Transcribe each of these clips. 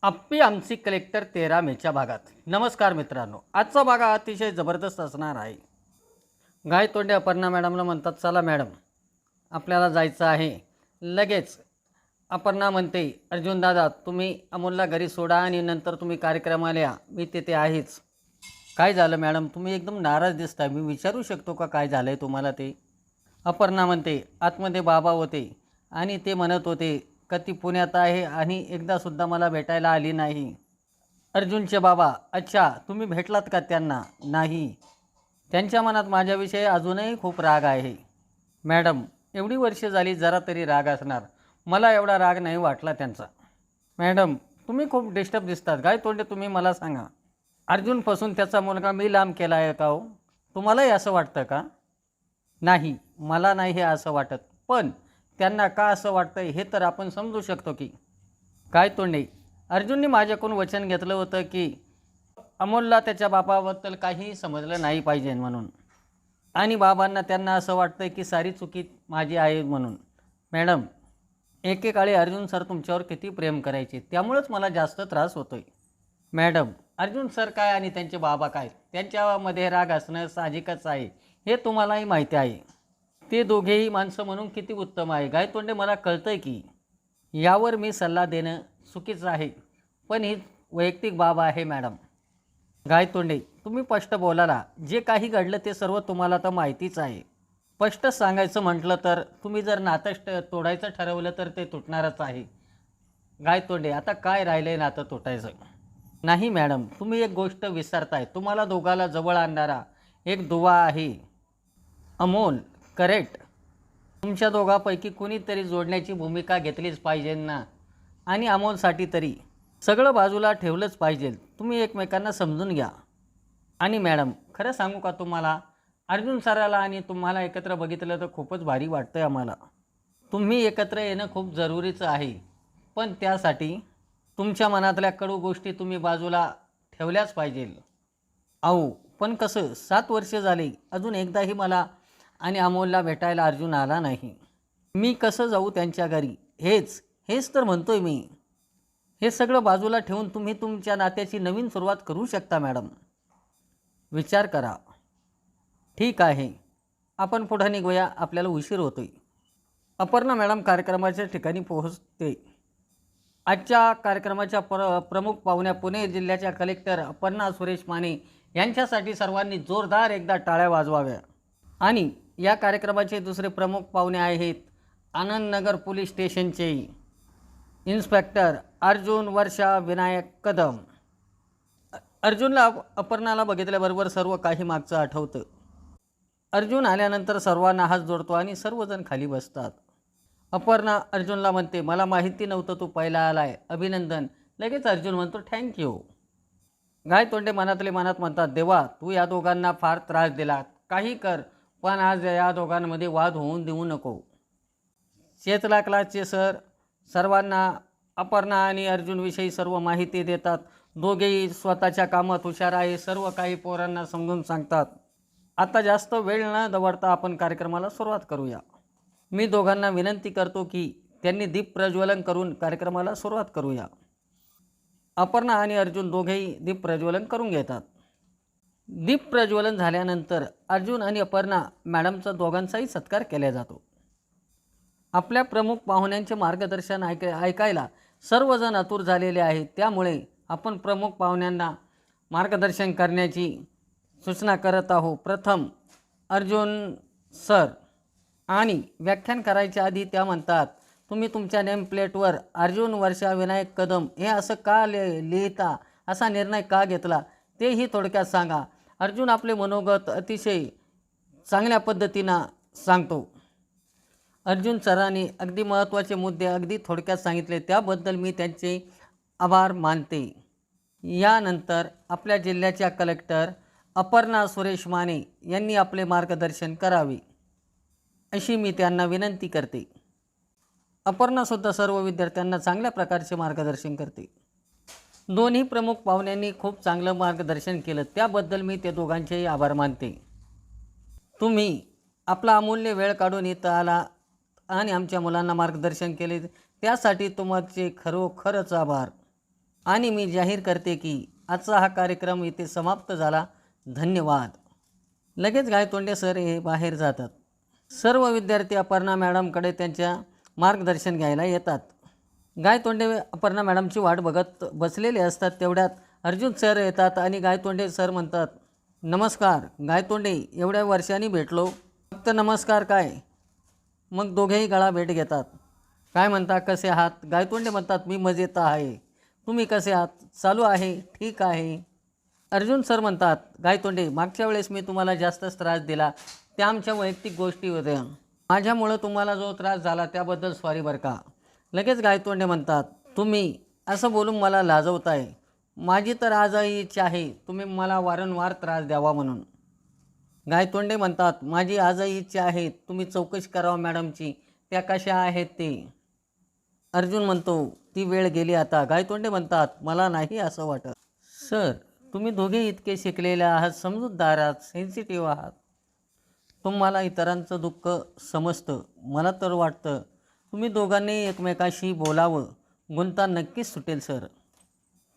आप्पी आमची कलेक्टर 13 मेच्या भागात. नमस्कार मित्रांनो, आजचा भाग हा अतिशय जबरदस्त असणार आहे. गायतोंडे अपर्णा मॅडमला म्हणतात, चला मॅडम आपल्याला जायचं आहे लगेच. अपर्णा म्हणते, अर्जुन दादा तुम्ही अमोलला घरी सोडा आणि नंतर तुम्ही कार्यक्रमाला या, मी तेथे आहेच. काय झालं मॅडम, तुम्ही एकदम नाराज दिसताय, मी विचारू शकतो का काय झालं आहे तुम्हाला ते? अपर्णा म्हणते, आतमध्ये बाबा होते आणि ते म्हणत होते का ती पुण्यात आहे आणि एकदासुद्धा मला भेटायला आली नाही. अर्जुनचे बाबा, अच्छा तुम्ही भेटलात का त्यांना? नाही, त्यांच्या मनात माझ्याविषयी अजूनही खूप राग आहे. मॅडम एवढी वर्षे झाली, जरा तरी राग असणार, मला एवढा राग नाही वाटला त्यांचा. मॅडम तुम्ही खूप डिस्टर्ब दिसतात, काय तोंडे तुम्ही मला सांगा, अर्जुनपासून त्याचा मुलगा मी लांब केला आहे का हो? तुम्हालाही असं वाटतं का? नाही, मला नाही हे असं वाटत, पण त्यांना का असं वाटतं हे तर आपण समजू शकतो की. काय तोंडे, अर्जुनने माझ्याकडून वचन घेतलं होतं की अमोलला त्याच्या बापाबद्दल काहीही समजलं नाही पाहिजे म्हणून, आणि बाबांना त्यांना असं वाटतं की सारी चुकी माझी आहे म्हणून. मॅडम एकेकाळी अर्जुन सर तुमच्यावर किती प्रेम करायचे, त्यामुळेच मला जास्त त्रास होतोय. मॅडम अर्जुन सर काय आणि त्यांचे बाबा काय, त्यांच्यामध्ये राग असणं साहजिकच आहे, हे तुम्हालाही माहिती आहे. ते दोघेही माणसं म्हणून किती उत्तम आहे. गायतोंडे मला कळतंय की यावर मी सल्ला देणं चुकीचं आहे, पण ही वैयक्तिक बाब आहे मॅडम. गायतोंडे तुम्ही स्पष्ट बोलाला, जे काही घडलं ते सर्व तुम्हाला तर माहितीच आहे. स्पष्ट सांगायचं म्हटलं तर तुम्ही जर नातं तोडायचं ठरवलं तर ते तुटणारच आहे. गायतोंडे आता काय राहिलं आहे नातं तुटायचं? नाही मॅडम, तुम्ही एक गोष्ट विसरताय, तुम्हाला दोघाला जवळ आणणारा एक दुवा आहे, अमोल. करेक्ट, तुमच्या दोघांपैकी कुणीतरी जोडण्याची भूमिका घेतलीच पाहिजे ना, आणि अमोलसाठी तरी सगळं बाजूला ठेवलंच पाहिजे. तुम्ही एकमेकांना समजून घ्या. आणि मॅडम खरं सांगू का तुम्हाला, अर्जुन सराला आणि तुम्हाला एकत्र बघितलं तर खूपच भारी वाटतं आहे आम्हाला. तुम्ही एकत्र येणं खूप जरुरीचं आहे, पण त्यासाठी तुमच्या मनातल्या कडू गोष्टी तुम्ही बाजूला ठेवल्याच पाहिजे. अहो पण कसं, 7 वर्ष झाली अजून एकदाही मला आणि अमोलला भेटायला अर्जुन आला नाही. मी कसं जाऊ त्यांच्या घरी? हेच हेच तर म्हणतोय मी. हे सगळं बाजूला ठेवून तुम्ही तुमच्या नात्याची नवीन सुरुवात करू शकता मॅडम. विचार करा. ठीक आहे, आपण पुढे निघूया, आपल्याला उशीर होतोय. अपर्णा मॅडम कार्यक्रमाच्या ठिकाणी पोहोचते. आजच्या कार्यक्रमाच्या प्रमुख पाहुण्या पुणे जिल्ह्याच्या कलेक्टर अपर्णा सुरेश माने यांच्यासाठी सर्वांनी जोरदार एकदा टाळ्या वाजवाव्या. आणि या कार्यक्रमाचे दुसरे प्रमुख पाहुणे आहेत आनंदनगर पोलीस स्टेशनचे इन्स्पेक्टर अर्जुन वर्षा विनायक कदम. अर्जुनला अपर्णाला बघितल्याबरोबर सर्व काही मागचं आठवतं. अर्जुन आल्यानंतर सर्वांना हात जोडतो आणि सर्वजण खाली बसतात. अपर्णा अर्जुनला म्हणते, मला माहिती नव्हतं तू पहिला आलाय, अभिनंदन. लगेच अर्जुन म्हणतो, थँक्यू. गायतोंडे मनातले मनात म्हणतात, देवा तू या दोघांना फार त्रास दिला, काही कर, पण आज या दोघांमध्ये वाद होऊन देऊ नको. चेतला क्लासचे सर सर्वांना अपर्णा आणि अर्जुनविषयी सर्व माहिती देतात. दोघेही स्वतःच्या कामात हुशार आहे, सर्व काही पोरांना समजून सांगतात. आता जास्त वेळ न दवडता आपण कार्यक्रमाला सुरुवात करूया. मी दोघांना विनंती करतो की त्यांनी दीप प्रज्वलन करून कार्यक्रमाला सुरुवात करूया. अपर्णा आणि अर्जुन दोघेही दीप प्रज्वलन करून घेतात. दीप प्रज्वलन झाल्यानंतर अर्जुन आणि अपर्णा मॅडमचा दोघांचाही सत्कार केला जातो. आपल्या प्रमुख पाहुण्यांचे मार्गदर्शन ऐकायला सर्वजण आतुर झालेले आहेत, त्यामुळे आपण प्रमुख पाहुण्यांना मार्गदर्शन करण्याची सूचना करत आहोत. प्रथम अर्जुन सर, आणि व्याख्यान करायच्या आधी त्या म्हणतात, तुम्ही तुमच्या नेम प्लेटवर अर्जुन वर्षा विनायक कदम हे असं का लिहिता, असा निर्णय का घेतला तेही थोडक्यात सांगा. अर्जुन आपले मनोगत अतिशय चांगल्या पद्धतीनं सांगतो. अर्जुन सरांनी अगदी महत्त्वाचे मुद्दे अगदी थोडक्यात सांगितले, त्याबद्दल मी त्यांचे आभार मानते. यानंतर आपल्या जिल्ह्याच्या कलेक्टर अपर्णा सुरेश माने यांनी आपले मार्गदर्शन करावे अशी मी त्यांना विनंती करते. अपर्णासुद्धा सर्व विद्यार्थ्यांना चांगल्या प्रकारचे मार्गदर्शन करते. दोन्ही प्रमुख पाहुण्यांनी खूप चांगलं मार्गदर्शन केलं, त्याबद्दल मी ते दोघांचेही आभार मानते. तुम्ही आपला अमूल्य वेळ काढून इथं आला आणि आमच्या मुलांना मार्गदर्शन केले, त्यासाठी तुमचे खरोखरच आभार. आणि मी जाहीर करते की आजचा हा कार्यक्रम इथे समाप्त झाला. धन्यवाद. लगेच गायतोंडे सर हे बाहेर जातात. सर्व विद्यार्थी अपर्णा मॅडमकडे त्यांच्या मार्गदर्शन घ्यायला येतात. गायतोंडे अपर्णा मॅडमची वाट बघत बसलेले असतात. तेवढ्यात अर्जुन सर येतात आणि गायतोंडे सर म्हणतात, नमस्कार गायतोंडे, एवढ्या वर्षांनी भेटलो. फक्त नमस्कार काय? मग दोघेही गळा भेट घेतात. काय म्हणता, कसे आहात? गायतोंडे म्हणतात, मी मजेत आहे. तुम्ही कसे आहात? चालू आहे, ठीक आहे. अर्जुन सर म्हणतात, गायतोंडे, मागच्या वेळेस मी तुम्हाला जास्तच त्रास दिला. त्या आमच्या वैयक्तिक गोष्टी होत्या. माझ्यामुळं तुम्हाला जो त्रास झाला त्याबद्दल सॉरी बरं का. लगेच गायतोंडे म्हणतात, तुम्ही असं बोलून मला लाजवताय. माझी तर आजही इच्छा आहे तुम्ही मला वारंवार त्रास द्यावा म्हणून. गायतोंडे म्हणतात, माझी आजही इच्छा आहे तुम्ही चौकशी करावा मॅडमची, त्या कशा आहेत ते. अर्जुन म्हणतो, ती वेळ गेली आता. गायतोंडे म्हणतात, मला नाही असं वाटत. सर, तुम्ही दोघे इतके शिकलेले आहात, समजूतदार आहात, सेन्सिटिव्ह आहात. तुम्हाला इतरांचं दुःख समजतं. मला तर वाटतं तुम्ही दोघांनी एकमेकाशी बोलावं. गुंता नक्कीच सुटेल सर.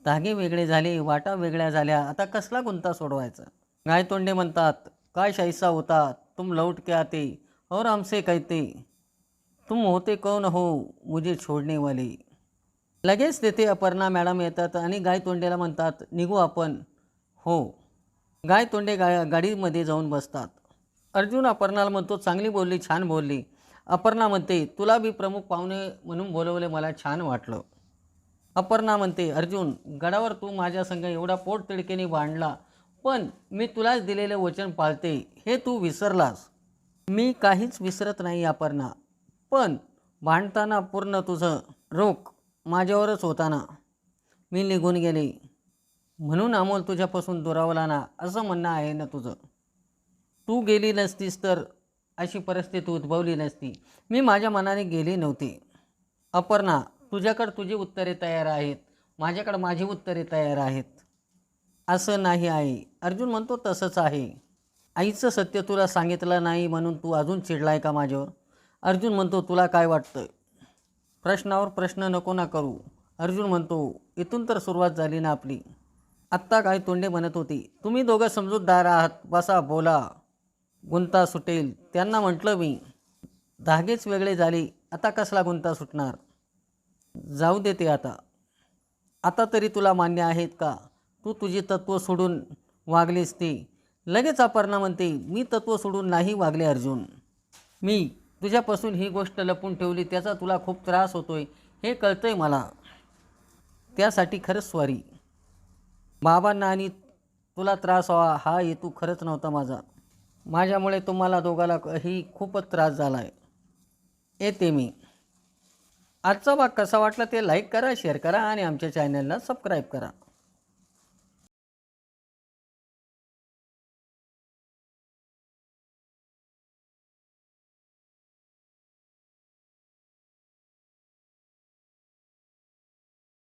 धागे वेगळे झाले, वाटा वेगळ्या झाल्या, आता कसला गुंता सोडवायचा? गायतोंडे म्हणतात, काय शाईसा होता तुम लौट के आते और हमसे कहते तुम होते कौन हो मुझे छोडने वाले. लगेच तेथे अपर्णा मॅडम येतात आणि गायतोंडेला म्हणतात, निघू आपण. हो. गायतोंडे गाडीमध्ये जाऊन बसतात. अर्जुन अपर्णाला म्हणतो, चांगली बोलली, छान बोलली. अपर्णा म्हणते, तुला बी प्रमुख पाहुणे म्हणून बोलवले, मला छान वाटलं. अपर्णा म्हणते, अर्जुन, गडावर तू माझ्या संग एवढा पोटतिडकीने भांडला, पण मी तुलाच दिलेले वचन पाळते हे तू विसरलास. मी काहीच विसरत नाही अपर्णा, पण भांडताना पूर्ण तुझं रोख माझ्यावरच होता ना. मी निघून गेले म्हणून अमोल तुझ्यापासून दुरावला ना, असं म्हणणं आहे ना तुझं. तू गेली नसतीस तर अशी परिस्थिती उद्भवली नसती. मी माझ्या मनाने गेली नव्हती. अपर्णा, तुझ्याकडे तुझी उत्तरे तयार आहेत, माझ्याकडे माझी उत्तरे तयार आहेत. असं नाही आई. अर्जुन म्हणतो, तसंच आहे. आईचं सत्य तुला सांगितलं नाही म्हणून तू अजून चिडलाय का माझ्यावर? अर्जुन म्हणतो, तुला काय वाटतं? प्रश्नावर प्रश्न नको ना करू. अर्जुन म्हणतो, इथून तर सुरुवात झाली ना आपली. आत्ता गायतोंडे म्हणत होती, तुम्ही दोघं समजूतदार आहात, बसा बोला, गुंता सुटेल. त्यांना म्हटलं मी, धागेच वेगळे झाले, आता कसला गुंता सुटणार? जाऊ दे ते आता. आता तरी तुला मान्य आहेत का तू तुझी तत्त्व सोडून वागलीस ते? लगेच अपर्णा म्हणते, मी तत्त्व सोडून नाही वागले अर्जुन. मी तुझ्यापासून ही गोष्ट लपून ठेवली, त्याचा तुला खूप त्रास होतोय हे कळतंय मला. त्यासाठी खरंच सॉरी. बाबांना आणि तुला त्रास व्हावा हा हेतू खरंच नव्हता माझा. माझ्यामुळे तुम्हाला दोघाला ही खूपच त्रास झाला आहे. येते मी. आजचा भाग कसा वाटला ते लाईक करा, शेअर करा आणि आमच्या चॅनलला सबस्क्राईब करा.